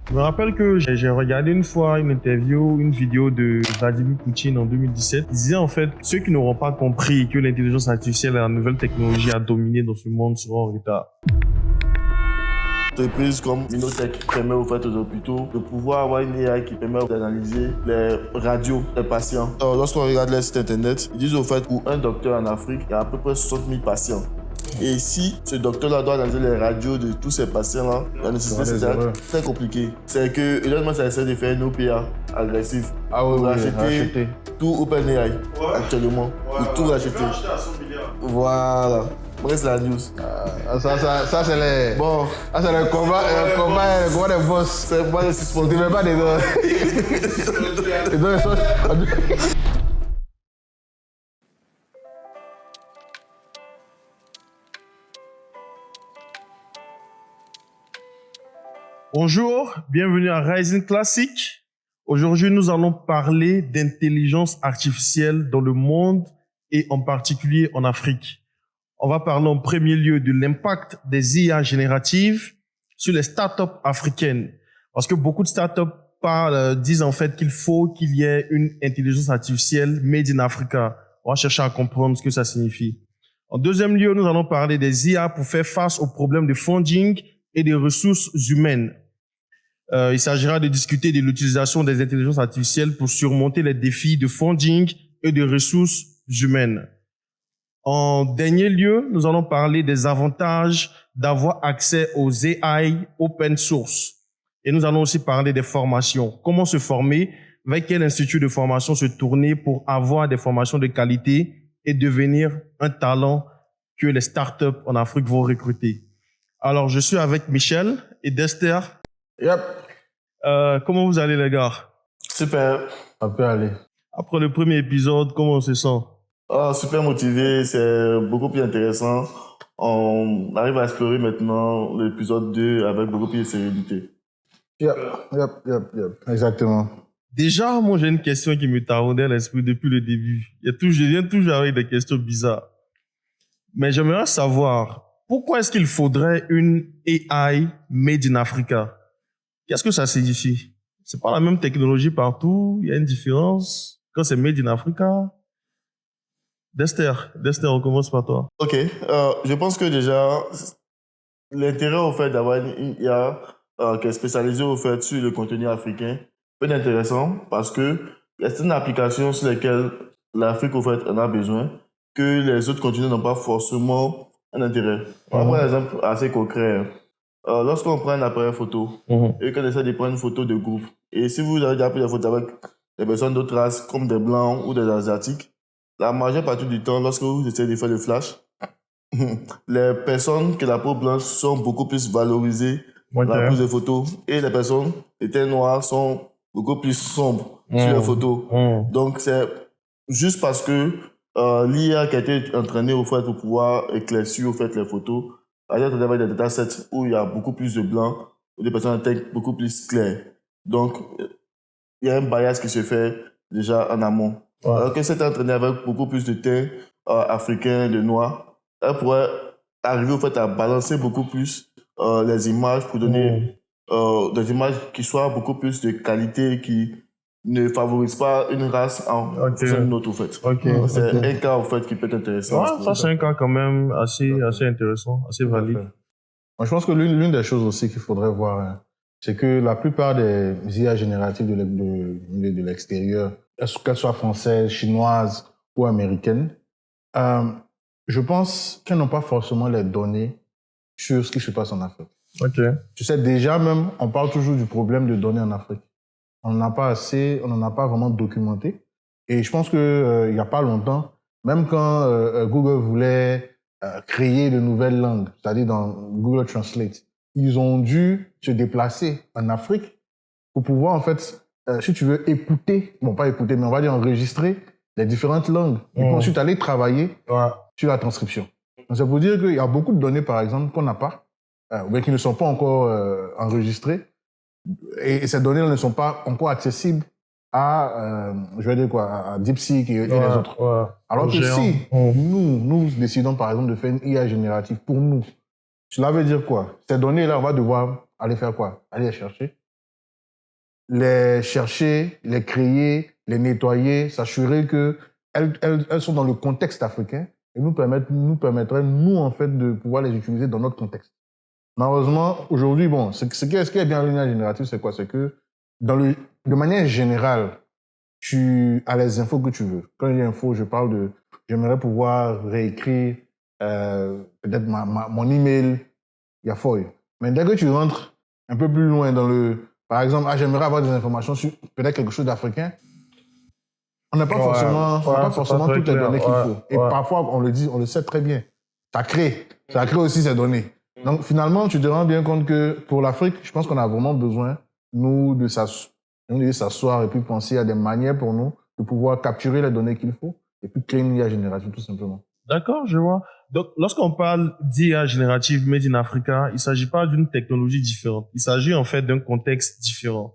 Je me rappelle que j'ai regardé une fois une interview, une vidéo de Vladimir Poutine en 2017. Il disait en fait, ceux qui n'auront pas compris que l'intelligence artificielle et la nouvelle technologie a dominé dans ce monde seront en retard. Entreprises comme Minotech permet au fait aux hôpitaux de pouvoir avoir une AI qui permet d'analyser les radios des patients. Alors, lorsqu'on regarde leur site internet, ils disent au fait pour un docteur en Afrique, il y a à peu près 60 000 patients. Et si ce docteur-là doit analyser les radios de tous ces patients-là, la nécessité c'est très compliqué. C'est que Elon Musk essaie de faire une OPA agressive pour racheter tout OpenAI actuellement. Pour tout racheter. Voilà. Reste la news. Ça c'est les. Bon. Ça c'est le combat des boss. C'est le combat des suspendus. Tu ne mets pas des doigts. Bonjour, bienvenue à Rising Classic. Aujourd'hui, nous allons parler d'intelligence artificielle dans le monde et en particulier en Afrique. On va parler en premier lieu de l'impact des IA génératives sur les startups africaines. Parce que beaucoup de startups disent en fait qu'il faut qu'il y ait une intelligence artificielle made in Africa. On va chercher à comprendre ce que ça signifie. En deuxième lieu, nous allons parler des IA pour faire face aux problèmes de funding et des ressources humaines. Il s'agira de discuter de l'utilisation des intelligences artificielles pour surmonter les défis de funding et de ressources humaines. En dernier lieu, nous allons parler des avantages d'avoir accès aux AI open source. Et nous allons aussi parler des formations. Comment se former, vers quel institut de formation se tourner pour avoir des formations de qualité et devenir un talent que les startups en Afrique vont recruter. Alors, je suis avec Michel et Dester. Yep. Comment vous allez, les gars? Super. Ça peut aller. Après le premier épisode, comment on se sent? Super motivé, c'est beaucoup plus intéressant. On arrive à explorer maintenant l'épisode 2 avec beaucoup plus de sérénité. Yep. Exactement. Déjà, moi, j'ai une question qui me taraudait à l'esprit depuis le début. Je viens toujours avec des questions bizarres. Mais j'aimerais savoir, pourquoi est-ce qu'il faudrait une AI made in Africa? Qu'est-ce que ça signifie? C'est pas la même technologie partout, il y a une différence quand c'est made in Africa. Dester, on commence par toi. Ok, je pense que déjà, l'intérêt au fait d'avoir une IA qui est spécialisée au fait sur le contenu africain peut être intéressant parce que il y a certaines applications sur lesquelles l'Afrique au fait en a besoin que les autres contenus n'ont pas forcément un intérêt. On va prendre un exemple assez concret. Lorsqu'on prend un appareil photo et qu'on essaie de prendre une photo de groupe, et si vous avez déjà pris des photos avec des personnes d'autres races comme des blancs ou des asiatiques, la majeure partie du temps, lorsque vous essayez de faire le flash, les personnes qui ont la peau blanche sont beaucoup plus valorisées dans la prise de photos et les personnes qui étaient noires sont beaucoup plus sombres sur les photos. Donc, c'est juste parce que l'IA qui a été entraînée au fait pour pouvoir éclaircir au fait les photos, avec des datasets où il y a beaucoup plus de blancs ou des personnes en tête beaucoup plus claires. Donc, il y a un bias qui se fait déjà en amont. Alors que c'est entraîné avec beaucoup plus de teint africain, de noir, elle pourrait arriver au fait à balancer beaucoup plus les images pour donner des images qui soient beaucoup plus de qualité, qui ne favorisent pas une race en une autre, au fait. C'est un cas, au fait, qui peut être intéressant. Ouais, ça, c'est un cas quand même assez intéressant, assez valide. Moi, je pense que l'une des choses aussi qu'il faudrait voir, c'est que la plupart des IA génératives de l'extérieur, qu'elles soient françaises, chinoises ou américaines, je pense qu'elles n'ont pas forcément les données sur ce qui se passe en Afrique. Tu sais, déjà même, on parle toujours du problème de données en Afrique. On n'en a pas assez, on n'en a pas vraiment documenté. Et je pense que il y a pas longtemps, même quand Google voulait créer de nouvelles langues, c'est-à-dire dans Google Translate, ils ont dû se déplacer en Afrique pour pouvoir, en fait, si tu veux écouter, bon, pas écouter, mais on va dire enregistrer les différentes langues. Et puis ensuite, aller travailler sur la transcription. Donc, ça veut dire qu'il y a beaucoup de données, par exemple, qu'on n'a pas, ou bien qui ne sont pas encore enregistrées. Et ces données-là ne sont pas encore accessibles à, je vais dire quoi, à DeepSeek et les autres. Alors que si nous décidons, par exemple, de faire une IA générative pour nous, cela veut dire quoi? Ces données-là, on va devoir aller faire quoi? Aller les chercher, les chercher, les créer, les nettoyer, s'assurer qu'elles sont dans le contexte africain et nous permettraient, nous, en fait, de pouvoir les utiliser dans notre contexte. Malheureusement, aujourd'hui, bon, ce qui est bien en lignage génératif, c'est quoi? C'est que, de manière générale, tu as les infos que tu veux. Quand il y a info, j'aimerais pouvoir réécrire peut-être mon email, il y a feuille. Mais dès que tu rentres un peu plus loin par exemple, j'aimerais avoir des informations sur peut-être quelque chose d'africain, on n'a pas forcément toutes les données qu'il faut. Et parfois, on le sait très bien. Ça crée aussi ces données. Donc finalement, tu te rends bien compte que pour l'Afrique, je pense qu'on a vraiment besoin, nous, de s'asseoir et puis penser à des manières pour nous de pouvoir capturer les données qu'il faut et puis créer une IA générative tout simplement. D'accord, je vois. Donc, lorsqu'on parle d'IA générative made in Africa, il ne s'agit pas d'une technologie différente. Il s'agit en fait d'un contexte différent.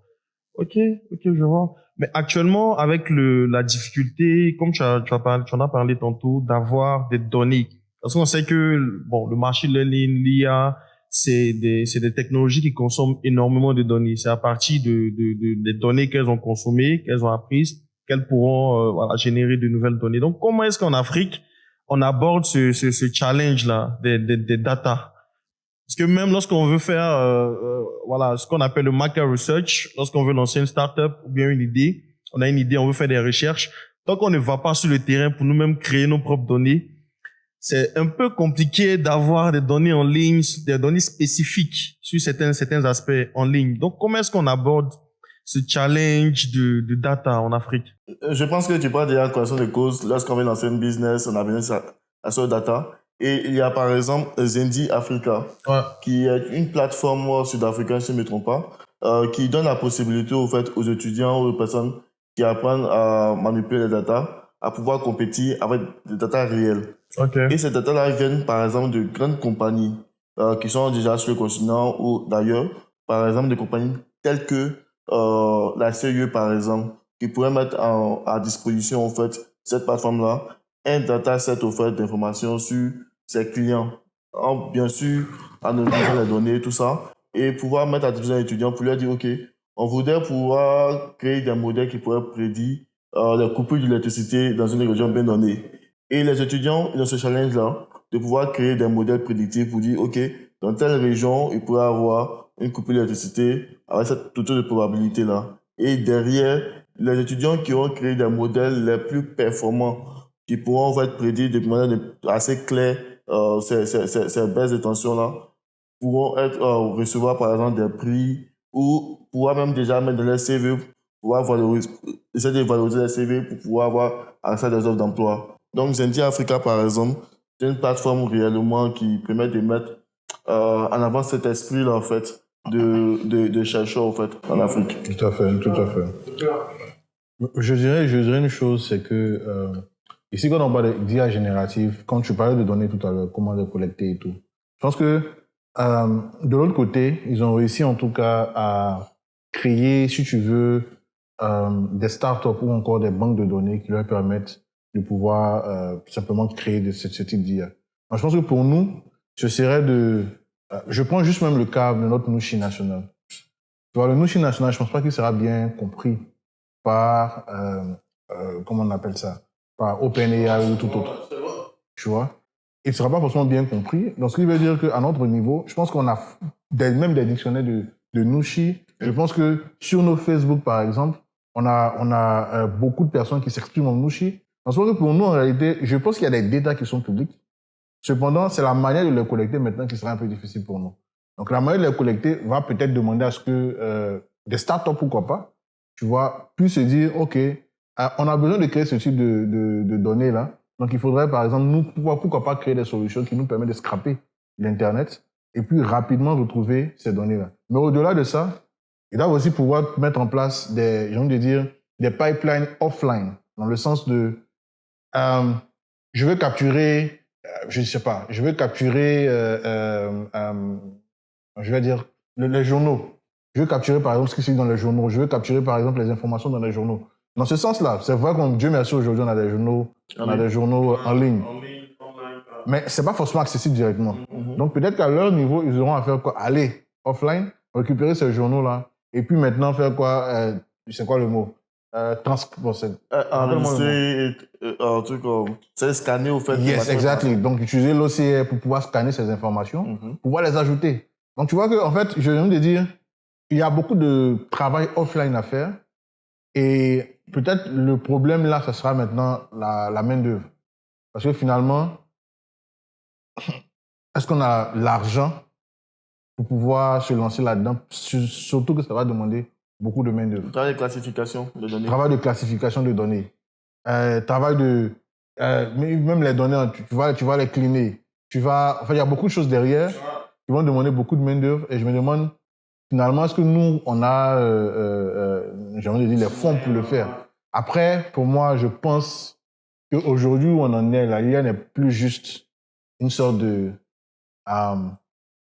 Ok, je vois. Mais actuellement, avec la difficulté, comme tu en as parlé tantôt, d'avoir des données. Parce qu'on sait que, bon, le machine learning, l'IA, c'est des technologies qui consomment énormément de données. C'est à partir des données qu'elles ont consommées, qu'elles ont apprises, qu'elles pourront, générer de nouvelles données. Donc, comment est-ce qu'en Afrique, on aborde ce challenge-là des data? Parce que même lorsqu'on veut faire, ce qu'on appelle le market research, lorsqu'on veut lancer une startup ou bien une idée, on a une idée, on veut faire des recherches. Tant qu'on ne va pas sur le terrain pour nous-mêmes créer nos propres données, c'est un peu compliqué d'avoir des données en ligne, des données spécifiques sur certains aspects en ligne. Donc, comment est-ce qu'on aborde ce challenge de data en Afrique? Je pense que tu parles déjà de connaissance de cause. Lorsqu'on veut lancer un business, on a besoin de ce data. Et il y a par exemple Zendi Africa, qui est une plateforme sud-africaine, si je ne me trompe pas, qui donne la possibilité aux étudiants ou aux personnes qui apprennent à manipuler les data, à pouvoir compétir avec des data réels. Okay. Et ces data-là viennent par exemple de grandes compagnies qui sont déjà sur le continent ou d'ailleurs, par exemple des compagnies telles que la CIE par exemple, qui pourraient mettre à disposition en fait cette plateforme-là un dataset au fait d'informations sur ses clients, bien sûr anonymisant les données, tout ça, et pouvoir mettre à disposition des étudiants pour leur dire ok, on voudrait pouvoir créer des modèles qui pourraient prédire les coupures d'électricité dans une région bien donnée. Et les étudiants, ils ont ce challenge-là de pouvoir créer des modèles prédictifs pour dire ok, dans telle région, il pourrait avoir une coupure d'électricité avec cette taux de probabilité-là. Et derrière, les étudiants qui ont créé des modèles les plus performants, qui pourront en fait prédire de manière assez claire ces baisses de tension-là, pourront recevoir par exemple des prix ou pouvoir même déjà mettre dans les CV, pouvoir essayer de valoriser les CV pour pouvoir avoir accès à des offres d'emploi. Donc Zendi Africa par exemple, c'est une plateforme réellement qui permet de mettre en avant cet esprit-là en fait de chercheurs en fait en Afrique. Tout à fait. Je dirais une chose, c'est que ici, quand on parle d'IA générative, quand tu parlais de données tout à l'heure, comment les collecter et tout, je pense que de l'autre côté, ils ont réussi en tout cas à créer, si tu veux, des startups ou encore des banques de données qui leur permettent de pouvoir simplement créer ce type d'IA. Je pense que pour nous, ce serait je prends juste même le cas de notre Nushi national. Tu vois, le Nushi national, je pense pas qu'il sera bien compris par, comment on appelle ça, par OpenAI ou tout autre. Tu vois? Il ne sera pas forcément bien compris. Donc, ce qui veut dire qu'à notre niveau, je pense qu'on a même des dictionnaires de Nushi. Je pense que sur nos Facebook, par exemple, on a beaucoup de personnes qui s'expriment en Nushi. Donc, je pense que pour nous, en réalité, je pense qu'il y a des datas qui sont publics. Cependant, c'est la manière de les collecter maintenant qui sera un peu difficile pour nous. Donc, la manière de les collecter va peut-être demander à ce que des startups, pourquoi pas, tu vois, puissent se dire, OK, on a besoin de créer ce type de données-là. Donc, il faudrait, par exemple, nous, pourquoi pas créer des solutions qui nous permettent de scraper l'Internet et puis rapidement retrouver ces données-là. Mais au-delà de ça, ils doivent aussi pouvoir mettre en place des pipelines offline, dans le sens de, je veux capturer, je vais dire, les journaux. Je veux capturer, par exemple, ce qui se dit dans les journaux. Je veux capturer, par exemple, les informations dans les journaux. Dans ce sens-là, c'est vrai qu'on, Dieu merci, aujourd'hui, on a des journaux en ligne. Mais c'est pas forcément accessible directement. Donc, peut-être qu'à leur niveau, ils auront à faire quoi? Aller offline, récupérer ces journaux-là Et puis maintenant, faire quoi c'est quoi le mot enregistrer un truc comme... C'est scanner, au fait. Yes, exactly. Donc, utiliser l'OCR pour pouvoir scanner ces informations, pouvoir les ajouter. Donc, tu vois que, en fait, je viens de dire, il y a beaucoup de travail offline à faire. Et peut-être le problème là, ce sera maintenant la main-d'œuvre. Parce que finalement, est-ce qu'on a l'argent pour pouvoir se lancer là-dedans? Surtout que ça va demander beaucoup de main-d'œuvre. Travail de classification de données. Travail de classification de données. Travail de... même les données, tu vas les cleaner. En fait, il y a beaucoup de choses derrière qui vont demander beaucoup de main-d'œuvre. Et je me demande, finalement, est-ce que nous, on a, j'ai envie de dire, les fonds pour le faire? Après, pour moi, je pense qu'aujourd'hui où on en est, la l'IA n'est plus juste une sorte de...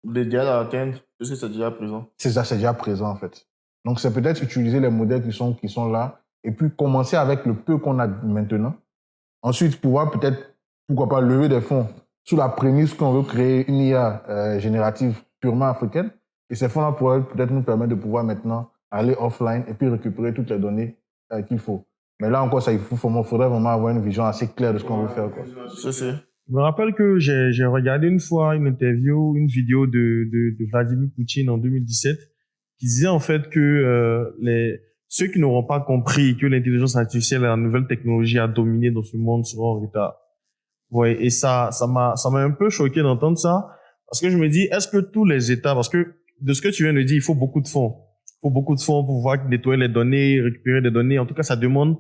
L'idéal à atteindre, parce que c'est déjà présent. C'est ça, c'est déjà présent, en fait. Donc, c'est peut-être utiliser les modèles qui sont là et puis commencer avec le peu qu'on a maintenant. Ensuite, pouvoir peut-être, pourquoi pas, lever des fonds sous la prémisse qu'on veut créer une IA générative purement africaine. Et ces fonds-là pourraient peut-être nous permettre de pouvoir maintenant aller offline et puis récupérer toutes les données qu'il faut. Mais là encore, il faudrait vraiment avoir une vision assez claire de ce qu'on veut faire, quoi. C'est. Je me rappelle que j'ai regardé une fois une vidéo de Vladimir Poutine en 2017 qui disait en fait que ceux qui n'auront pas compris que l'intelligence artificielle et la nouvelle technologie a dominé dans ce monde seront en retard. Ouais, et ça m'a un peu choqué d'entendre ça parce que je me dis, est-ce que tous les États, parce que de ce que tu viens de dire, il faut beaucoup de fonds. Il faut beaucoup de fonds pour pouvoir nettoyer les données, récupérer des données. En tout cas, ça demande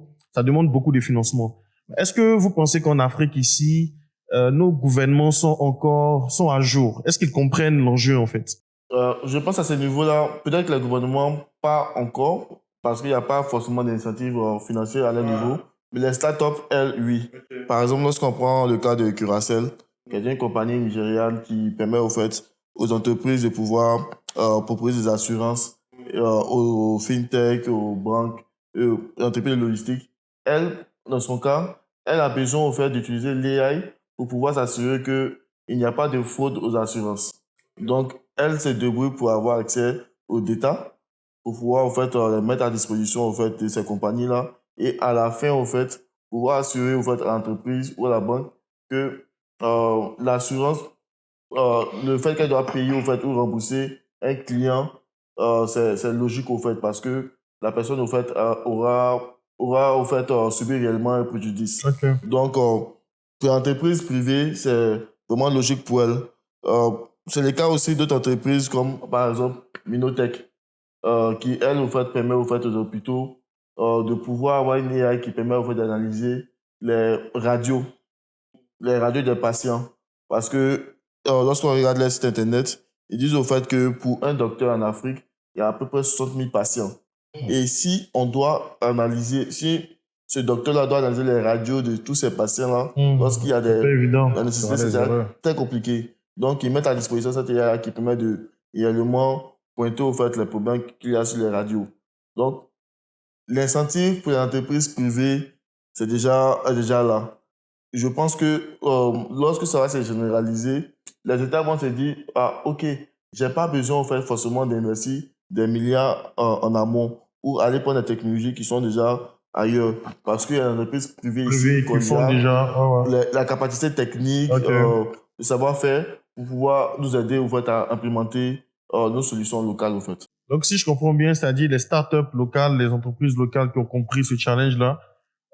beaucoup de financement. Est-ce que vous pensez qu'en Afrique ici, nos gouvernements sont à jour? Est-ce qu'ils comprennent l'enjeu, en fait? Je pense à ce niveau-là, peut-être que les gouvernements, pas encore, parce qu'il n'y a pas forcément d'initiatives financières à leur niveau, mais les startups, elles, oui. Par exemple, lorsqu'on prend le cas de Curacell, qui est une compagnie nigériane qui permet au fait aux entreprises de pouvoir proposer des assurances aux fintech, aux banques, aux entreprises de logistique. Elle, dans son cas, elle a besoin au fait d'utiliser l'AI pour pouvoir s'assurer qu'il n'y a pas de fraude aux assurances. Donc, elle se débrouille pour avoir accès aux data, pour pouvoir en fait les mettre à disposition en fait de ces compagnies-là et à la fin en fait pouvoir assurer en fait à l'entreprise ou à la banque que l'assurance, le fait qu'elle doit payer en fait ou rembourser un client, c'est logique au fait parce que la personne au fait aura au fait subi réellement un préjudice. Okay. Donc pour l'entreprise privée, c'est vraiment logique pour elle. C'est le cas aussi d'autres entreprises comme par exemple Minotech, qui elle au fait permet au fait aux hôpitaux de pouvoir avoir une AI qui permet au fait d'analyser les radios des patients. Parce que lorsqu'on regarde les sites internet, ils disent au fait que pour un docteur en Afrique, il y a à peu près 60 000 patients. Et si on doit analyser, si ce docteur-là doit analyser les radios de tous ces patients-là, lorsqu'il y a la nécessité, c'est très compliqué. Donc, ils mettent à disposition cette IA qui permet de réellement pointer au fait les problèmes qu'il y a sur les radios. Donc, l'incentive pour les entreprises privées, c'est déjà là. Je pense que lorsque ça va se généraliser, les États vont se dire, ah, ok, j'ai pas besoin en fait forcément d'investir des milliards en amont pour aller prendre des technologies qui sont déjà ailleurs. Parce qu'il y a des entreprises privées ici qui font déjà la capacité technique, le savoir-faire pour pouvoir nous aider en fait, à implémenter nos solutions locales en fait. Donc, si je comprends bien, c'est-à-dire les startups locales, les entreprises locales qui ont compris ce challenge-là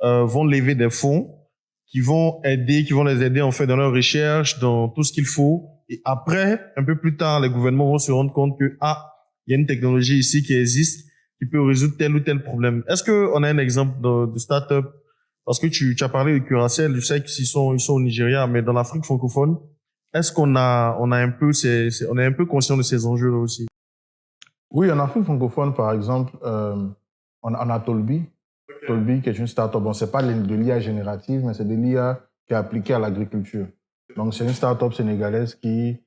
vont lever des fonds qui vont les aider en fait dans leur recherche, dans tout ce qu'il faut. Et après, un peu plus tard, les gouvernements vont se rendre compte que il y a une technologie ici qui existe qui peut résoudre tel ou tel problème. Est-ce que on a un exemple de start-up? Parce que tu as parlé de Curacell, je sais qu'ils sont au Nigeria, mais dans l'Afrique francophone, est-ce qu'on on est un peu conscient de ces enjeux-là aussi? Oui, en Afrique francophone, par exemple, on a Tolbi. Tolbi, qui est une start-up. Bon, c'est pas de l'IA générative, mais c'est de l'IA qui est appliquée à l'agriculture. Donc, c'est une start-up sénégalaise qui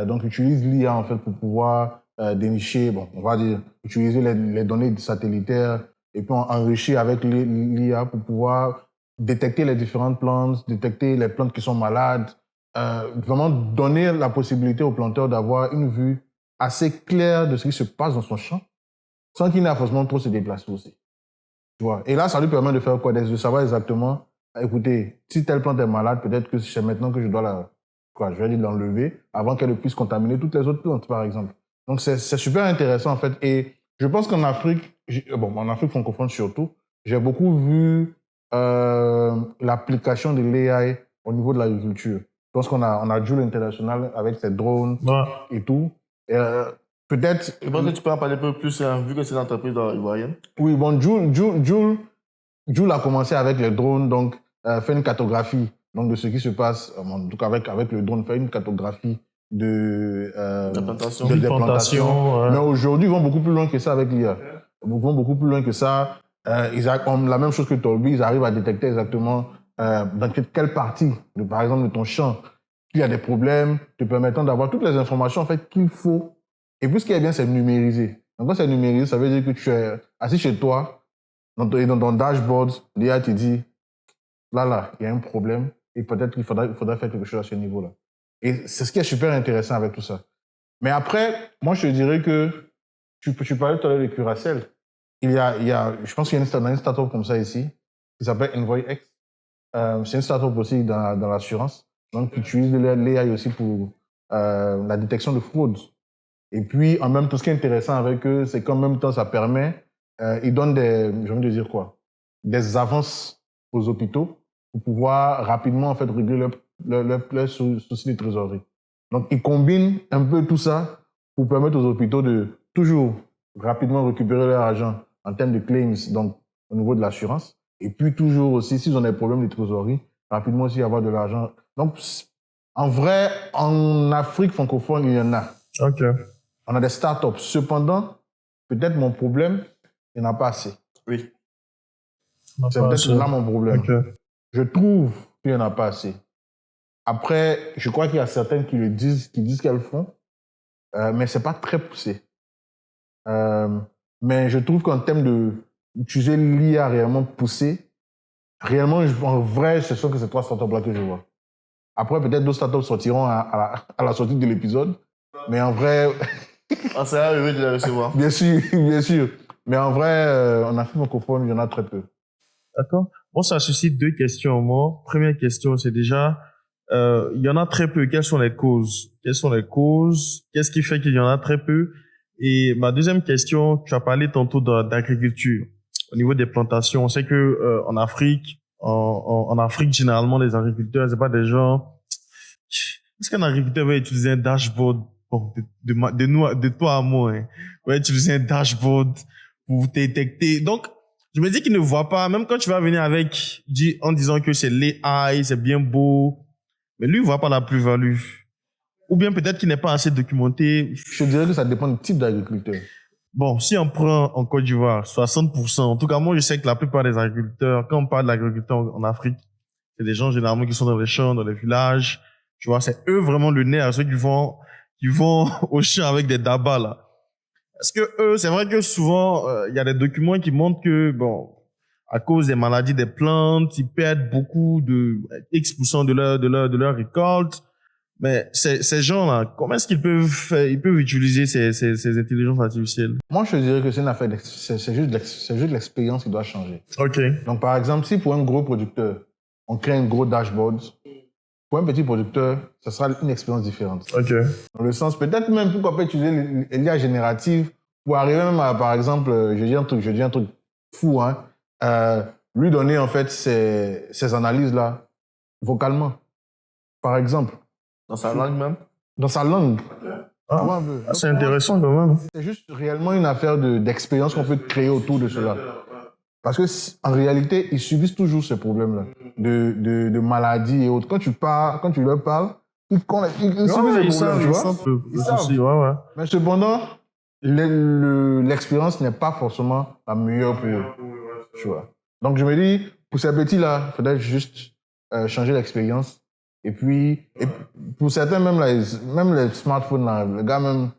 donc utilise l'IA en fait pour pouvoir dénicher, bon, on va dire, utiliser les données satellitaires et puis enrichir avec l'IA pour pouvoir détecter les différentes plantes, détecter les plantes qui sont malades, vraiment donner la possibilité aux planteurs d'avoir une vue assez claire de ce qui se passe dans son champ, sans qu'il n'ait forcément trop se déplacer aussi. Tu vois. Et là, ça lui permet de faire quoi? De savoir exactement, écoutez, si telle plante est malade, peut-être que c'est maintenant que je dois je vais dire l'enlever avant qu'elle puisse contaminer toutes les autres plantes, par exemple. Donc, c'est super intéressant, en fait. Et je pense qu'en Afrique, en Afrique francophone surtout, j'ai beaucoup vu l'application de l'AI au niveau de l'agriculture. Je pense qu'on a Joule International avec ses drones et tout. Peut-être... Je pense que tu peux en parler un peu plus, vu que c'est une entreprise ivoirienne. Oui, bon, Joule a commencé avec les drones, donc fait une cartographie donc, de ce qui se passe, en tout cas avec le drone, fait une cartographie de des plantations. Mais aujourd'hui, ils vont beaucoup plus loin que ça avec l'IA. Ils vont beaucoup plus loin que ça. Ils ont la même chose que Tolbi, ils arrivent à détecter exactement dans quelle partie, par exemple, de ton champ, il y a des problèmes, te permettant d'avoir toutes les informations en fait, qu'il faut. Et puis, ce qui est bien, c'est numériser. Donc, quand c'est numérisé, ça veut dire que tu es assis chez toi, dans ton dashboard, l'IA te dit, là, il y a un problème, et peut-être qu'il faudrait faire quelque chose à ce niveau-là. Et c'est ce qui est super intéressant avec tout ça. Mais après, moi, je te dirais que tu parlais tout à l'heure de Curacell. Je pense qu'il y a une startup comme ça ici, qui s'appelle EnvoyX. C'est une startup aussi dans l'assurance, donc qui utilise l'AI aussi pour la détection de fraude. Et puis, en même temps, ce qui est intéressant avec eux, c'est qu'en même temps, ça permet, ils donnent des avances aux hôpitaux pour pouvoir rapidement, en fait, régler leurs soucis de trésorerie. Donc, ils combinent un peu tout ça pour permettre aux hôpitaux de toujours rapidement récupérer leur argent en termes de claims, donc au niveau de l'assurance. Et puis, toujours aussi, s'ils ont des problèmes de trésorerie, rapidement aussi avoir de l'argent. Donc, en vrai, en Afrique francophone, il y en a. OK. On a des startups. Cependant, peut-être mon problème, il n'y en a pas assez. Oui. C'est peut-être là mon problème. Okay. Je trouve qu'il n'y en a pas assez. Après, je crois qu'il y a certaines qui disent qu'elles font, mais ce n'est pas très poussé. Mais je trouve qu'en termes d'utiliser l'IA réellement poussé, réellement, en vrai, c'est sûr que c'est 3 startups-là que je vois. Après, peut-être d'autres startups sortiront à la sortie de l'épisode, mais en vrai... On sera heureux de les recevoir. Bien sûr, bien sûr. Mais en vrai, en Afrique francophone, il y en a très peu. D'accord. Bon, ça suscite 2 questions, moi. Première question, c'est déjà, il y en a très peu. Quelles sont les causes? Qu'est-ce qui fait qu'il y en a très peu? Et ma deuxième question, tu as parlé tantôt d'agriculture. Au niveau des plantations, on sait que en Afrique, en Afrique, généralement, les agriculteurs, c'est pas des gens... Est-ce qu'un agriculteur va utiliser un dashboard? Bon, de toi à moi, hein. On va utiliser un dashboard pour détecter. Donc, je me dis qu'il ne voit pas, même quand tu vas venir en disant que c'est l'AI, c'est bien beau, mais lui, il voit pas la plus-value. Ou bien peut-être qu'il n'est pas assez documenté. Je dirais que ça dépend du type d'agriculteur. Bon, si on prend en Côte d'Ivoire, 60%, en tout cas, moi, je sais que la plupart des agriculteurs, quand on parle d'agriculteurs en Afrique, c'est des gens généralement qui sont dans les champs, dans les villages. Tu vois, c'est eux vraiment le nerf, ceux qui vont au champ avec des dabas, là. Parce que eux, c'est vrai que souvent, il y a des documents qui montrent que, bon, à cause des maladies des plantes, ils perdent beaucoup X% de leur récolte. Mais ces gens-là, comment est-ce qu'ils peuvent utiliser ces intelligences artificielles? Moi, je dirais que c'est une affaire, c'est juste l'expérience qui doit changer. OK. Donc, par exemple, si pour un gros producteur, on crée un gros dashboard, pour un petit producteur, ça sera une expérience différente. OK. Dans le sens, peut-être même, pourquoi pas utiliser l'IA générative pour arriver même à, par exemple, je dis un truc fou, hein, lui donner, en fait, ces analyses-là, vocalement. Par exemple. Dans sa langue même? Dans sa langue. Ah, c'est intéressant quand même. C'est juste réellement une affaire d'expérience qu'on peut créer autour de cela. Parce que en réalité, ils subissent toujours ces problèmes-là de maladies et autres. Quand tu leur parles, ils subissent ces problèmes, tu vois. Ouais. Mais cependant, l'expérience n'est pas forcément la meilleure pour eux. Tu vois. Donc je me dis, pour ces petits-là, il faudrait juste changer l'expérience. Et puis, pour certains, même les smartphones, là, le gars même,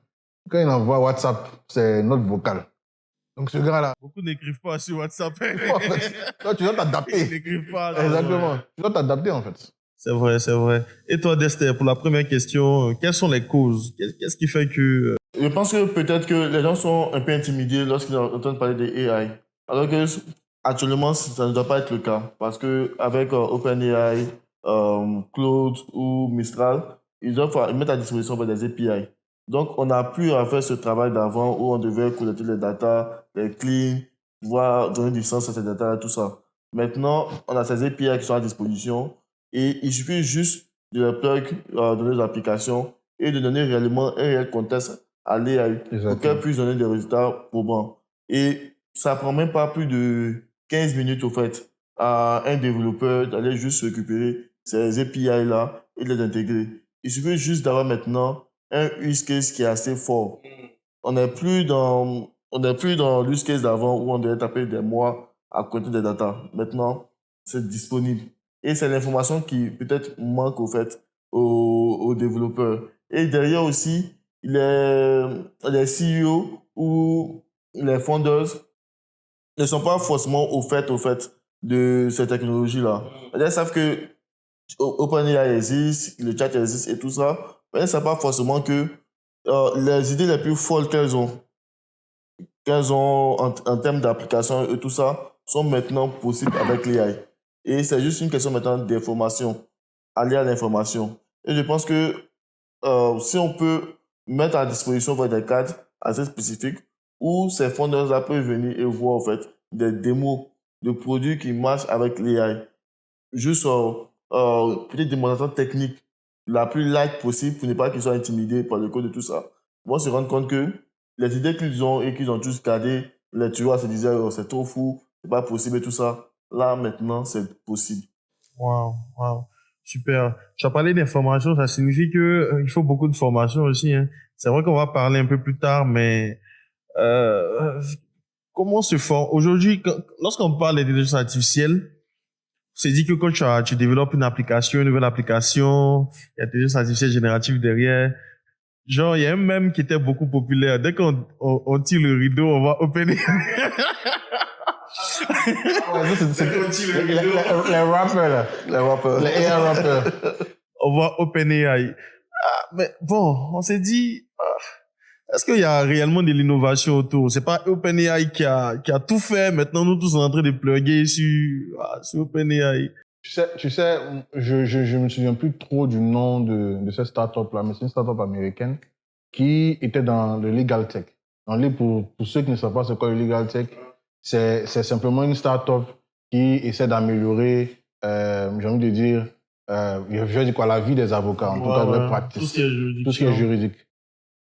quand il envoie WhatsApp, c'est note vocale. Donc ce gars-là... Beaucoup n'écrivent pas sur WhatsApp. Toi, tu dois t'adapter. Ils n'écrivent pas. Exactement. Tu dois t'adapter, en fait. C'est vrai. Et toi, Dester, pour la première question, quelles sont les causes? Qu'est-ce qui fait que Je pense que peut-être que les gens sont un peu intimidés lorsqu'ils entendent parler de AI. Alors que actuellement, ça ne doit pas être le cas. Parce que avec OpenAI, Claude ou Mistral, ils mettent à disposition des API. Donc, on n'a plus à faire ce travail d'avant où on devait collecter les data, les clean, pouvoir donner du sens à ces data, tout ça. Maintenant, on a ces API qui sont à disposition et il suffit juste de les plug dans les applications et de donner réellement un réel contexte à l'AI pour qu'elle puisse donner des résultats probants. Et ça prend même pas plus de 15 minutes au fait à un développeur d'aller juste récupérer ces API-là et de les intégrer. Il suffit juste d'avoir maintenant un use case qui est assez fort. On n'est plus dans l'use case d'avant où on devait taper des mois à côté des data. Maintenant, c'est disponible. Et c'est l'information qui peut-être manque au fait aux développeurs. Et derrière aussi, les CEO ou les founders ne sont pas forcément au fait de ces technologies-là. Ils savent que OpenAI existe, le chat existe et tout ça, mais ils ne savent pas forcément que les idées les plus folles qu'elles ont en termes d'application et tout ça, sont maintenant possibles avec l'AI. Et c'est juste une question maintenant d'information, aller à l'information. Et je pense que si on peut mettre à disposition des cadres assez spécifiques où ces founders-là peuvent venir et voir en fait des démos de produits qui marchent avec l'AI. Juste peut-être des démonstration technique la plus light possible pour ne pas qu'ils soient intimidés par le code de tout ça. Moi, se rendre compte que les idées qu'ils ont et qu'ils ont tous gardées, les tueurs se disaient oh, c'est trop fou, c'est pas possible et tout ça. Là, maintenant, c'est possible. Wow, wow. Super. Tu as parlé d'information, ça signifie que il faut beaucoup de formation aussi, hein. C'est vrai qu'on va parler un peu plus tard, mais comment se forme aujourd'hui lorsqu'on parle d'intelligence artificielle, c'est dit que quand tu développes une application, une nouvelle application, il y a l'intelligence artificielle générative derrière. Genre, il y a un mème qui était beaucoup populaire. Dès on tire le rideau, on va open. Les rappers, là. Les rappeurs. Les AI rappers. On va OpenAI. Ah, mais bon, on s'est dit, est-ce qu'il y a réellement de l'innovation autour? C'est pas OpenAI qui a tout fait. Maintenant, nous tous sommes en train de plugger sur OpenAI. Tu sais, je me souviens plus trop du nom de cette start-up-là, mais c'est une start-up américaine qui était dans le legal tech. Pour ceux qui ne savent pas c'est quoi le legal tech, c'est simplement une start-up qui essaie d'améliorer, j'ai envie de dire, je vais dire quoi, la vie des avocats, en tout cas de leur pratique. Tout ce qui est juridique.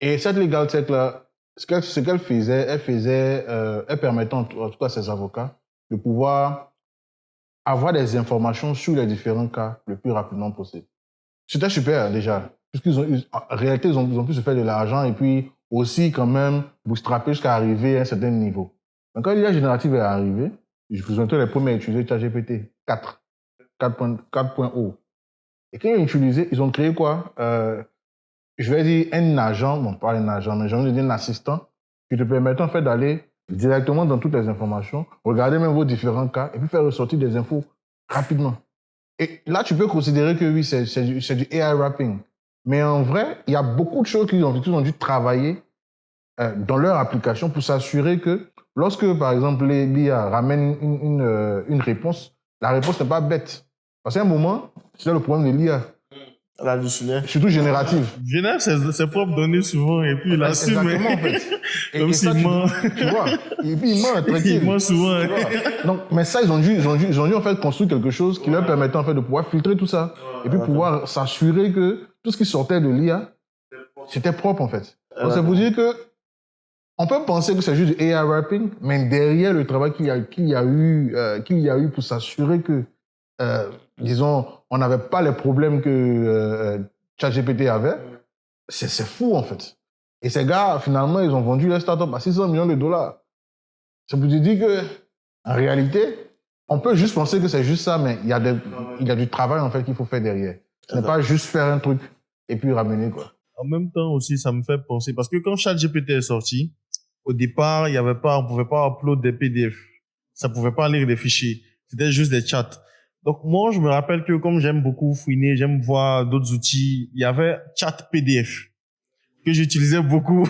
Et cette legal tech-là, ce qu'elle faisait, elle permettait en tout cas à ses avocats de pouvoir avoir des informations sur les différents cas le plus rapidement possible. C'était super déjà, en réalité, ils ont pu se faire de l'argent et puis aussi quand même bootstrapper jusqu'à arriver à un certain niveau. Donc quand l'IA générative est arrivée, je vous entends les premiers à utiliser ChatGPT 4.0. Et quand ils l'ont utilisé, ils ont créé quoi? Je vais dire un agent, bon pas un agent, mais j'ai envie de dire un assistant qui te permettait en fait d'aller directement dans toutes les informations, regarder même vos différents cas et puis faire ressortir des infos rapidement. Et là, tu peux considérer que oui, c'est du AI wrapping. Mais en vrai, il y a beaucoup de choses qu'ils ont dû travailler dans leur application pour s'assurer que lorsque, par exemple, l'IA ramène une réponse, la réponse n'est pas bête. Parce qu'à un moment, c'est le problème de l'IA. Surtout générative. Génère ses propres données souvent et puis il assume. Exactement, en fait. Comme s'il ment. Tu vois. Et puis il ment, tranquille. Il ment souvent. Donc, mais ça, ils ont dû en fait construire quelque chose qui leur permettait en fait de pouvoir filtrer tout ça. Et puis pouvoir s'assurer que tout ce qui sortait de l'IA, c'était propre en fait. Donc ça veut dire que on peut penser que c'est juste du AI wrapping, mais derrière le travail qu'il y a eu pour s'assurer que disons, on n'avait pas les problèmes que ChatGPT avait, c'est fou en fait. Et ces gars, finalement, ils ont vendu leur startup à 600 millions de dollars. Ça vous dit que, en réalité, on peut juste penser que c'est juste ça, mais il y a du travail en fait qu'il faut faire derrière. Ce n'est pas juste faire un truc et puis ramener quoi. En même temps aussi, ça me fait penser, parce que quand ChatGPT est sorti, au départ, on pouvait pas upload des PDF. Ça pouvait pas lire des fichiers. C'était juste des chats. Donc moi, je me rappelle que comme j'aime beaucoup fouiner, j'aime voir d'autres outils, il y avait chat PDF. que j'utilisais beaucoup.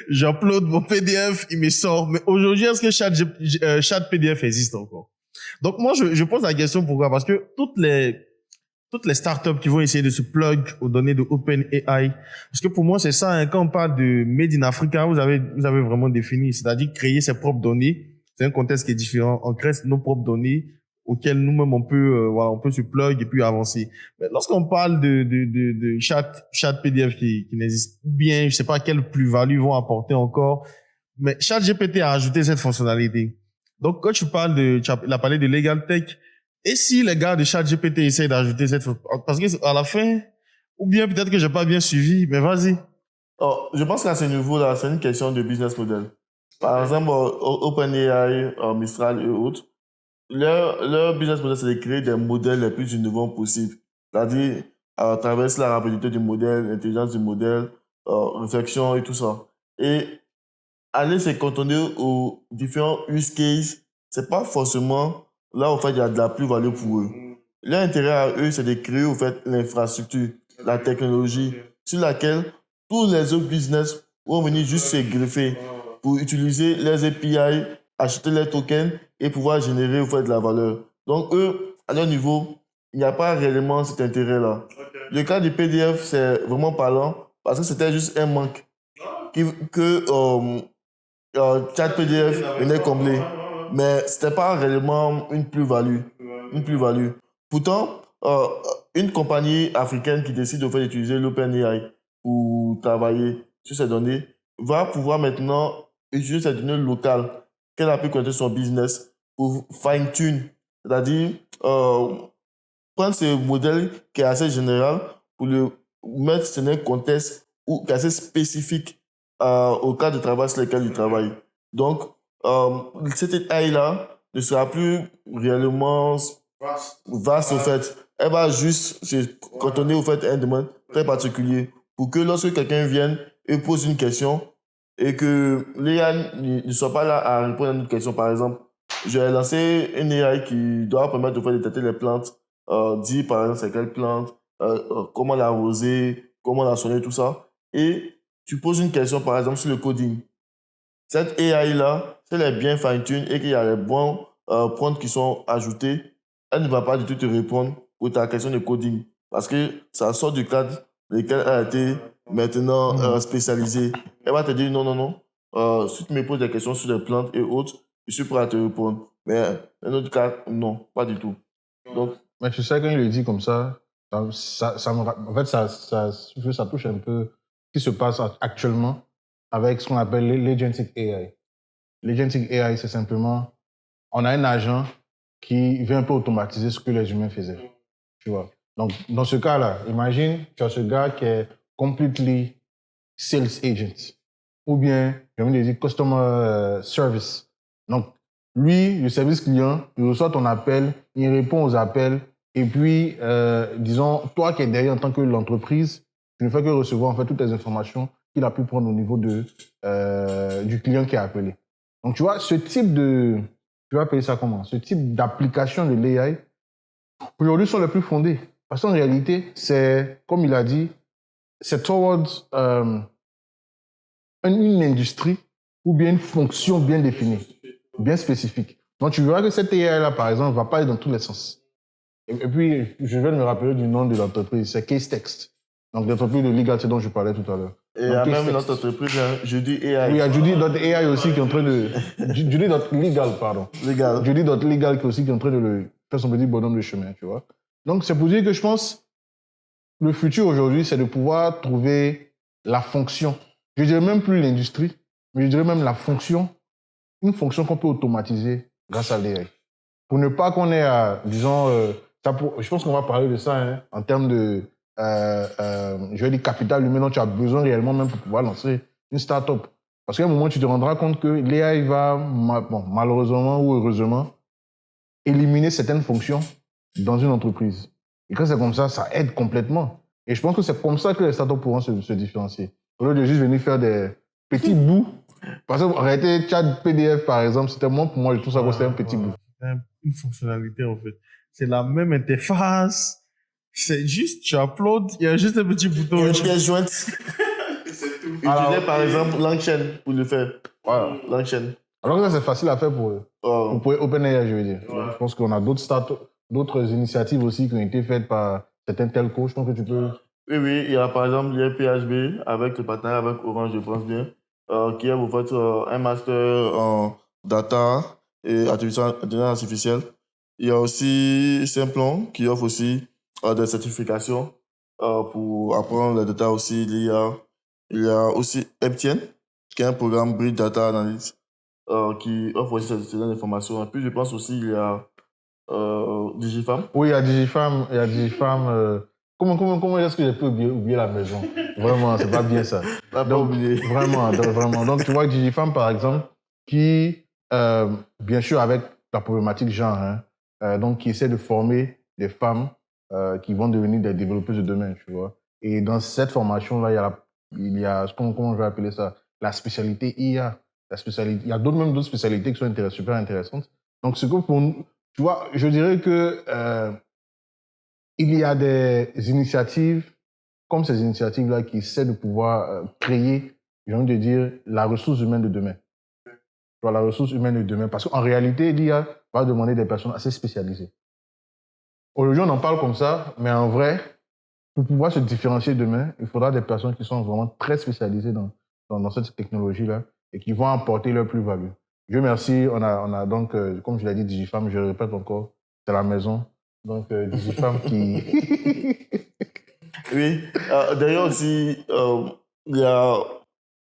J'upload mon PDF, il me sort. Mais aujourd'hui, est-ce que Chat PDF existe encore? Donc moi, je pose la question pourquoi? Parce que toutes les startups qui vont essayer de se plug aux données de OpenAI, parce que pour moi, c'est ça, hein, quand on parle de Made in Africa, vous avez vraiment défini, c'est-à-dire créer ses propres données. C'est un contexte qui est différent. On crée nos propres données auxquelles nous-mêmes on peut se plug et puis avancer. Mais lorsqu'on parle de chat PDF qui n'existe bien, je sais pas quelle plus-value ils vont apporter encore, mais ChatGPT a ajouté cette fonctionnalité. Donc, quand tu as parlé de Legal Tech, et si les gars de ChatGPT essayent d'ajouter cette, parce que à la fin, ou bien peut-être que j'ai pas bien suivi, mais vas-y. Oh, je pense qu'à ce niveau-là, c'est une question de business model. Par exemple, OpenAI, Mistral et autres, leur business model, c'est de créer des modèles les plus innovants possibles. C'est-à-dire, à travers la rapidité du modèle, l'intelligence du modèle, réflexion et tout ça. Et aller se cantonner aux différents use cases, c'est pas forcément là, en fait, il y a de la plus-value pour eux. Leur intérêt à eux, c'est de créer, en fait, l'infrastructure, la technologie, sur laquelle tous les autres business vont venir juste se greffer pour utiliser les API, acheter les tokens et pouvoir générer, en fait, de la valeur. Donc, eux, à leur niveau, il n'y a pas réellement cet intérêt-là. Le cas du PDF, c'est vraiment parlant parce que c'était juste un manque que Chat PDF venait combler. Mais c'était pas réellement une plus-value. Une plus-value. Pourtant, une compagnie africaine qui décide de faire utiliser l'OpenAI pour travailler sur ces données va pouvoir maintenant utiliser ces données locales qu'elle a pu connecter son business pour fine-tune. C'est-à-dire, prendre ce modèle qui est assez général pour le mettre dans un contexte qui est assez spécifique au cas de travail sur lequel il travaille. Donc, cette AI-là ne sera plus réellement vaste au fait. Elle va juste se cantonner au fait un domaine très particulier pour que lorsque quelqu'un vienne et pose une question et que l'AI ne soit pas là à répondre à une question, par exemple, j'ai lancé une AI qui doit permettre de faire détecter les plantes, dire par exemple c'est quelle plante, comment l'arroser, comment la soigner, tout ça. Et tu poses une question par exemple sur le coding. Cette AI-là, si elle est bien fine-tune et qu'il y a les bons prompts qui sont ajoutés, elle ne va pas du tout te répondre pour ta question de coding. Parce que ça sort du cadre dans lequel elle a été maintenant spécialisée. Elle va te dire non, non, non. Si tu me poses des questions sur les plantes et autres, je suis prêt à te répondre. Mais dans notre cas, non, pas du tout. Donc, mais tu sais, quand il le dit comme ça, en fait, ça touche un peu ce qui se passe actuellement avec ce qu'on appelle l'agentic AI. L'agentic AI, c'est simplement, on a un agent qui vient un peu automatiser ce que les humains faisaient. Tu vois. Donc, dans ce cas-là, imagine, tu as ce gars qui est completely sales agent. Ou bien, j'ai envie de dire customer service. Donc, lui, le service client, il reçoit ton appel, il répond aux appels, et puis, disons, toi qui es derrière en tant que l'entreprise, tu ne fais que recevoir en fait toutes les informations qu'il a pu prendre au niveau du client qui a appelé. Donc, tu vois, ce type de, tu vas appeler ça comment? Ce type d'application de l'AI, aujourd'hui, sont les plus fondées. Parce qu'en réalité, c'est, comme il a dit, c'est towards une industrie ou bien une fonction bien définie, bien spécifique. Donc, tu verras que cette AI-là, par exemple, va pas aller dans tous les sens. Et puis, je vais me rappeler du nom de l'entreprise, c'est CaseText. Donc, l'entreprise de Legal, c'est dont je parlais tout à l'heure. Et il y a même une autre entreprise, Judy AI. Oui, il y a Judy.ai aussi qui est en train de... Judy.legal, pardon. Legal. Judy.legal qui est en train de faire son petit bonhomme de chemin, tu vois. Donc, c'est pour dire que je pense le futur aujourd'hui, c'est de pouvoir trouver la fonction. Je dirais même plus l'industrie, mais je dirais même la fonction, une fonction qu'on peut automatiser grâce à l'AI. Pour ne pas qu'on ait à, disons, je pense qu'on va parler de ça hein, en termes de, je vais dire capital humain dont tu as besoin réellement même pour pouvoir lancer une start-up. Parce qu'à un moment, tu te rendras compte que l'AI va, malheureusement ou heureusement, éliminer certaines fonctions dans une entreprise. Et quand c'est comme ça aide complètement. Et je pense que c'est comme ça que les startups pourront se différencier. Au lieu de juste venir faire des petits bouts. Parce qu'en réalité, Chat PDF, par exemple, c'était pour moi, je trouve ça que c'était un petit bout. Une fonctionnalité, en fait. C'est la même interface. C'est juste, tu uploads, il y a juste un petit bouton. Il y a une pièce jointe. Utilisez par exemple Langchain pour le faire. Voilà. Langchain. Alors que ça, c'est facile à faire pour eux. Oh. Pour OpenAI, je veux dire. Je pense qu'on a d'autres initiatives aussi qui ont été faites par certains telcos. Je pense que tu peux... Oui, il y a par exemple l'IPHB avec le partenaire avec Orange, je pense bien, qui a vous faites un master en data et intelligence artificielle. Il y a aussi Simplon qui offre aussi des certifications pour apprendre la data aussi. Il y a aussi Eptien qui est un programme Bridge Data Analytics qui offre aussi ces informations. Et puis je pense aussi il y a Digifam. Oui, il y a Digifam. Comment est-ce que j'ai pu oublier la maison? Vraiment, c'est pas bien ça. Pas oublié. Vraiment. Donc, tu vois Digifam, par exemple, qui, bien sûr, avec la problématique genre, donc qui essaie de former des femmes qui vont devenir des développeuses de demain, tu vois. Et dans cette formation-là, il y a comment je vais appeler ça? La spécialité IA. Il y a même d'autres spécialités qui sont super intéressantes. Donc, ce que pour nous, tu vois, je dirais que il y a des initiatives comme ces initiatives-là qui essaient de pouvoir créer, j'ai envie de dire, la ressource humaine de demain. Tu vois, la ressource humaine de demain. Parce qu'en réalité, l'IA va demander des personnes assez spécialisées. Aujourd'hui, on en parle comme ça, mais en vrai, pour pouvoir se différencier demain, il faudra des personnes qui sont vraiment très spécialisées dans cette technologie-là et qui vont apporter leur plus-value. Dieu merci, on a donc, comme je l'ai dit, Digifam, je le répète encore, c'est la maison. Donc, Digifam qui... Oui, d'ailleurs aussi, il y a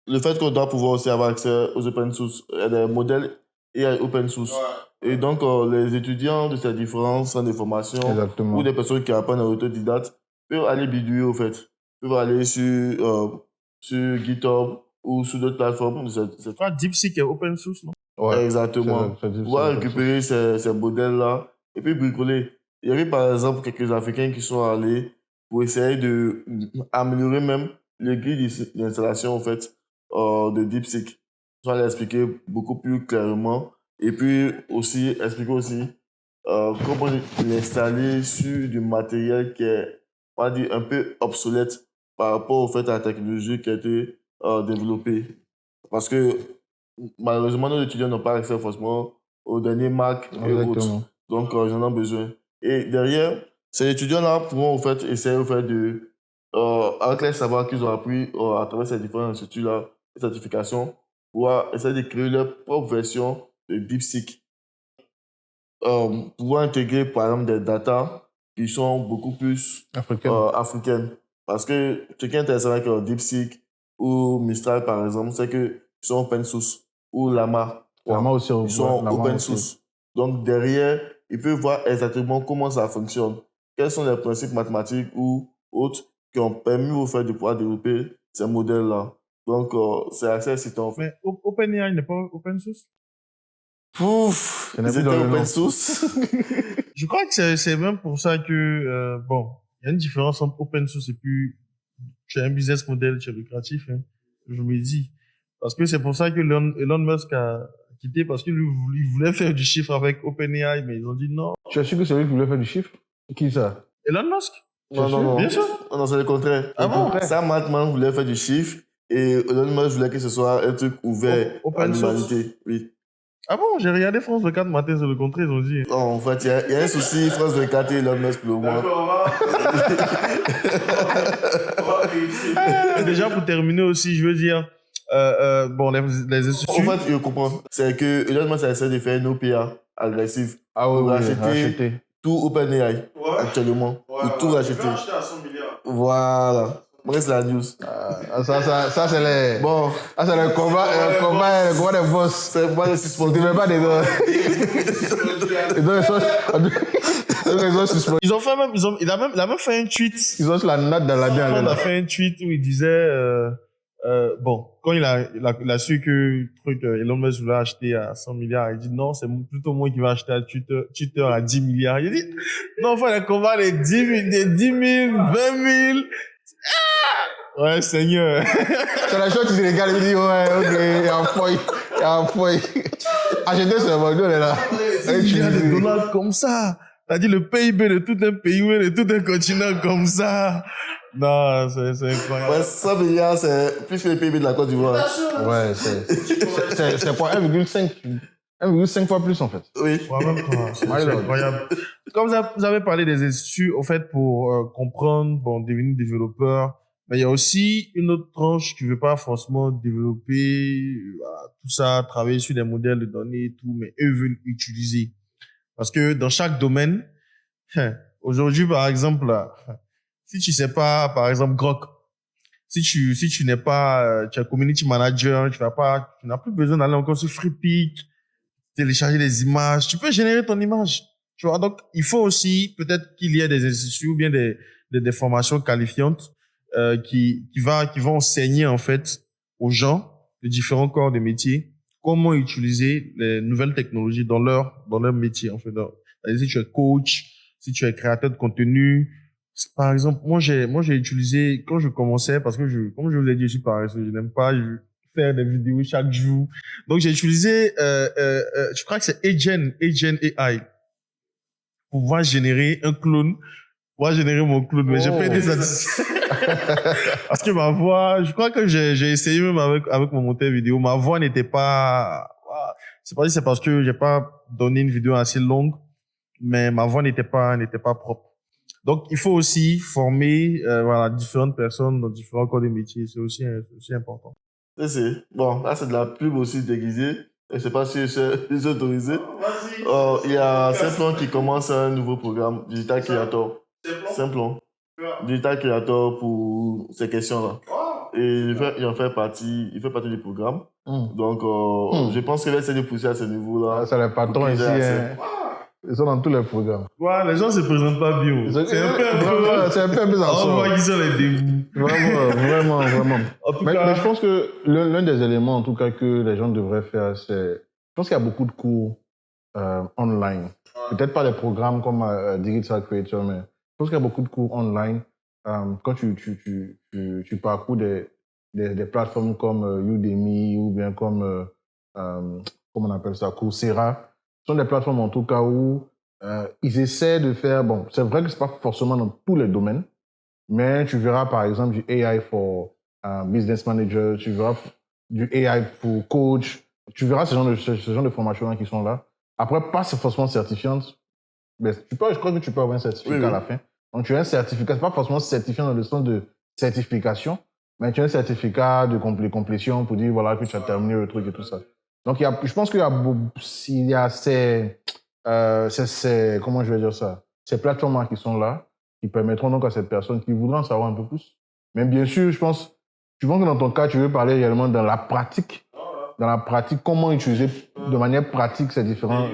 le fait qu'on doit pouvoir aussi avoir accès aux open source. Il y a des modèles AI open source. Ouais. Et donc, les étudiants de ces différents centres de formation ou des personnes qui apprennent en autodidacte peuvent aller bidouiller, au fait. Peuvent aller sur GitHub ou sur d'autres plateformes. C'est pas DeepSeek est open source, non? Ouais, exactement. Pouvoir récupérer ces modèles-là et puis bricoler. Il y avait par exemple quelques Africains qui sont allés pour essayer d'améliorer même le guide d'installation en fait, de DeepSeek. Je vais l'expliquer beaucoup plus clairement et puis aussi expliquer aussi comment l'installer sur du matériel qui est, on va dire, un peu obsolète par rapport au fait à la technologie qui a été développée. Parce que malheureusement, nos étudiants n'ont pas accès forcément aux derniers Mac et autres. Donc, j'en ai besoin. Et derrière, ces étudiants-là pourront, en fait, essayer, en fait, avec les savoirs qu'ils ont appris à travers ces différents instituts-là, les certifications, pouvoir essayer de créer leur propre version de DeepSeek. Pouvoir intégrer, par exemple, des datas qui sont beaucoup plus africaines. Parce que ce qui est intéressant avec DeepSeek ou Mistral, par exemple, c'est qu'ils sont open source. Ou Llama. Aussi, ils sont open source. Donc, derrière, ils peuvent voir exactement comment ça fonctionne. Quels sont les principes mathématiques ou autres qui ont permis au fait de pouvoir développer ces modèles-là. Donc, c'est assez excitant. Mais OpenAI n'est pas open source? Pouf! Ils étaient open source. Je crois que c'est même pour ça que, bon, il y a une différence entre open source et puis tu as un business model, tu es lucratif, hein, je me dis. Parce que c'est pour ça que Elon Musk a quitté, parce qu'il voulait faire du chiffre avec OpenAI, mais ils ont dit non. Tu es sûr que c'est lui qui voulait faire du chiffre? Qui ça? Elon Musk? Non. Bien sûr. Non, c'est le contraire. Ah bon? Sam Altman voulait faire du chiffre et Elon Musk voulait que ce soit un truc ouvert à l'humanité. Oui. Ah bon? J'ai regardé France 24 matin, c'est le contraire, ils ont dit. Non, en fait, il y a un souci, France 24 et Elon Musk pour le moment. Déjà, pour terminer aussi, je veux dire, bon, les instituts... En fait, je comprends. C'est que Elon Musk essaie de faire une OPA agressive pour racheter tout OpenAI actuellement. Pour tout racheter. Il va acheter à 100 milliards. Voilà. Moi, c'est la news. Ça c'est les... Bon. Ah, c'est le combat des boss. C'est le combat des suspendus. Tu ne mets pas des doigts. Il a même fait un tweet. Ils ont sur la note dans la bière. Il a fait un tweet où il disait, bon, quand il a su que Elon Musk voulait acheter à 100 milliards, il dit non, c'est plutôt moi qui vais acheter à Twitter à 10 milliards. Il dit, non, il faut les combats des 10 000, 20 000. Ah! Ouais, Seigneur. C'est la chose, tu te regardes et tu dis, ouais, ok, il y a un fouille. Achetez ce modèle, là. 10 milliards de dollars comme ça. T'as dit le PIB de tout un pays, de tout un continent comme ça. Non, c'est incroyable. Ouais, 100 milliards, c'est plus que le PIB de la Côte d'Ivoire. Ouais, c'est pour 1,5 fois plus, en fait. Oui. Ouais, même toi, c'est My lord. incroyable. Comme vous avez parlé des instituts, au fait, pour comprendre, bon, devenir développeur, mais il y a aussi une autre tranche qui veut pas forcément développer voilà, tout ça, travailler sur des modèles de données et tout, mais eux veulent utiliser. Parce que dans chaque domaine, aujourd'hui, par exemple, là, si tu sais pas, par exemple, Grok, si tu n'es pas, tu es community manager, tu n'as plus besoin d'aller encore sur FreePic, télécharger des images, tu peux générer ton image. Tu vois, donc, il faut aussi, peut-être qu'il y ait des instituts ou bien des formations qualifiantes, qui vont enseigner, en fait, aux gens de différents corps de métier, comment utiliser les nouvelles technologies dans leur métier, en fait. C'est-à-dire, si tu es coach, si tu es créateur de contenu, par exemple, moi j'ai utilisé, quand je commençais, parce que comme je vous l'ai dit, je suis paresseux, je n'aime pas faire des vidéos chaque jour. Donc, j'ai utilisé, je crois que c'est Agent AI pour pouvoir générer un clone, pouvoir générer mon clone. Mais j'ai pas été satisfait. Parce que ma voix, je crois que j'ai essayé même avec mon monteur vidéo, ma voix n'était pas, c'est pas si c'est parce que j'ai pas donné une vidéo assez longue, mais ma voix n'était pas propre. Donc, il faut aussi former, voilà, différentes personnes dans différents corps de métier. C'est aussi important. Bon, là, c'est de la pub aussi déguisée. Je sais pas si c'est autorisé. Il y a Simplon qui commence un nouveau programme, Digital Creator. Simplon. Digital Creator pour ces questions-là. Et il fait partie du programme. Donc, je pense qu'il va essayer de pousser à ce niveau-là. C'est les patrons ici, hein. Ils sont dans tous les programmes. Ouais, les gens se présentent pas bien. C'est un peu bizarre. On voit qu'ils sont les dégoûts. Vraiment. Mais je pense que l'un des éléments, en tout cas, que les gens devraient faire, c'est... Je pense qu'il y a beaucoup de cours online. Peut-être pas des programmes comme Digital Creator, mais je pense qu'il y a beaucoup de cours online. Quand tu parcours des plateformes comme Udemy ou bien comme, comment on appelle ça, Coursera, ce sont des plateformes en tout cas où ils essaient de faire, bon, c'est vrai que c'est pas forcément dans tous les domaines, mais tu verras par exemple du AI pour business manager, tu verras du AI pour coach, tu verras ce genre de formations qui sont là. Après, pas forcément certifiantes, mais je crois que tu peux avoir un certificat à la fin. Donc tu as un certificat, c'est pas forcément certifiant dans le sens de certification, mais tu as un certificat de complétion pour dire voilà que tu as terminé le truc et tout ça. Donc je pense qu'il y a ces comment je vais dire ça, ces plateformes qui sont là, qui permettront donc à cette personne qui voudra en savoir un peu plus. Mais bien sûr, je pense que dans ton cas, tu veux parler réellement dans la pratique, comment utiliser de manière pratique ces différents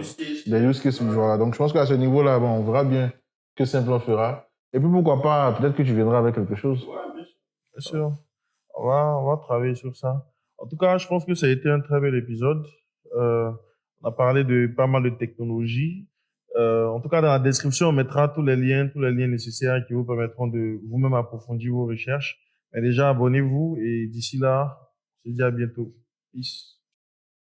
des use cases. Voilà. Donc je pense qu'à ce niveau-là, bon, on verra bien que Simplon fera. Et puis pourquoi pas, peut-être que tu viendras avec quelque chose. Bien sûr. On va travailler sur ça. En tout cas, je pense que ça a été un très bel épisode. On a parlé de pas mal de technologies. En tout cas, dans la description, on mettra tous les liens nécessaires qui vous permettront de vous-même approfondir vos recherches. Mais déjà, abonnez-vous et d'ici là, je vous dis à bientôt. Peace.